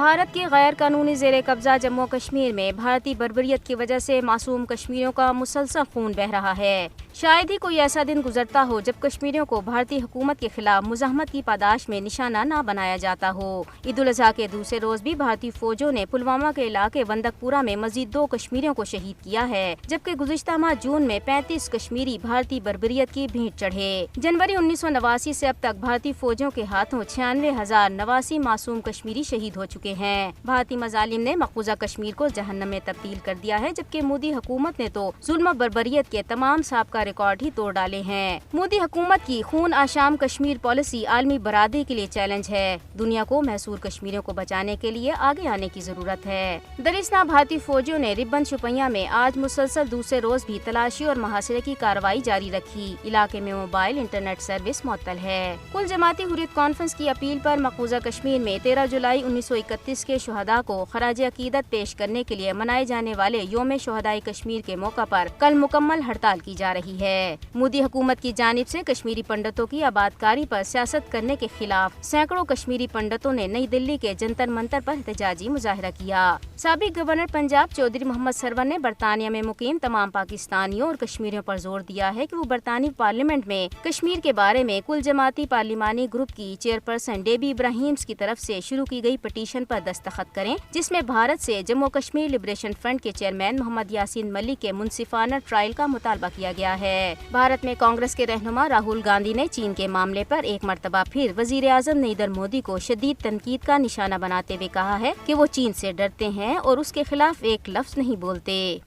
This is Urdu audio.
بھارت کے غیر قانونی زیر قبضہ جموں کشمیر میں بھارتی بربریت کی وجہ سے معصوم کشمیریوں کا مسلسل خون بہہ رہا ہے۔ شاید ہی کوئی ایسا دن گزرتا ہو جب کشمیریوں کو بھارتی حکومت کے خلاف مزاحمت کی پاداش میں نشانہ نہ بنایا جاتا ہو۔ عید الاضحیٰ کے دوسرے روز بھی بھارتی فوجوں نے پلوامہ کے علاقے وندک پورہ میں مزید 2 کشمیریوں کو شہید کیا ہے، جبکہ گزشتہ ماہ جون میں 35 کشمیری بھارتی بربریت کی بھینٹ چڑھے۔ جنوری 1989 سے اب تک بھارتی فوجوں کے ہاتھوں 96,089 معصوم کشمیری شہید ہو چکے ہیں۔ بھارتی مظالم نے مقبوضہ کشمیر کو جہنم میں تبدیل کر دیا ہے، جبکہ مودی حکومت نے تو ظلم و بربریت کے تمام سابقہ ریکارڈ ہی توڑ ڈالے ہیں۔ مودی حکومت کی خون آشام کشمیر پالیسی عالمی برادری کے لیے چیلنج ہے۔ دنیا کو محصور کشمیریوں کو بچانے کے لیے آگے آنے کی ضرورت ہے۔ دراصل بھارتی فوجیوں نے ربن شوپیاں میں آج مسلسل دوسرے روز بھی تلاشی اور محاصرے کی کارروائی جاری رکھی۔ علاقے میں موبائل انٹرنیٹ سروس معطل ہے۔ کل جماعتی حریت کانفرنس کی اپیل پر مقبوضہ کشمیر میں 13 جولائی 1931 کے شہداء کو خراج عقیدت پیش کرنے کے لیے منائے جانے والے یوم شہدائے کشمیر کے موقع پر کل مکمل ہڑتال کی جا رہی ہے۔ مودی حکومت کی جانب سے کشمیری پنڈتوں کی آبادکاری پر سیاست کرنے کے خلاف سینکڑوں کشمیری پنڈتوں نے نئی دلی کے جنتر منتر پر احتجاجی مظاہرہ کیا۔ سابق گورنر پنجاب چودھری محمد سرور نے برطانیہ میں مقیم تمام پاکستانیوں اور کشمیریوں پر زور دیا ہے کہ وہ برطانوی پارلیمنٹ میں کشمیر کے بارے میں کل جماعتی پارلیمانی گروپ کی چیئرپرسن ڈیبی ابراہیمز کی طرف سے شروع کی گئی پٹیشن پر دستخط کریں، جس میں بھارت سے جموں کشمیر لبریشن فرنٹ کے چیئرمین محمد یاسین ملک کے منصفانہ ٹرائل کا مطالبہ کیا گیا ہے۔ بھارت میں کانگریس کے رہنما راہل گاندھی نے چین کے معاملے پر ایک مرتبہ پھر وزیر اعظم نریندر مودی کو شدید تنقید کا نشانہ بناتے ہوئے کہا ہے کہ وہ چین سے ڈرتے ہیں اور اس کے خلاف ایک لفظ نہیں بولتے۔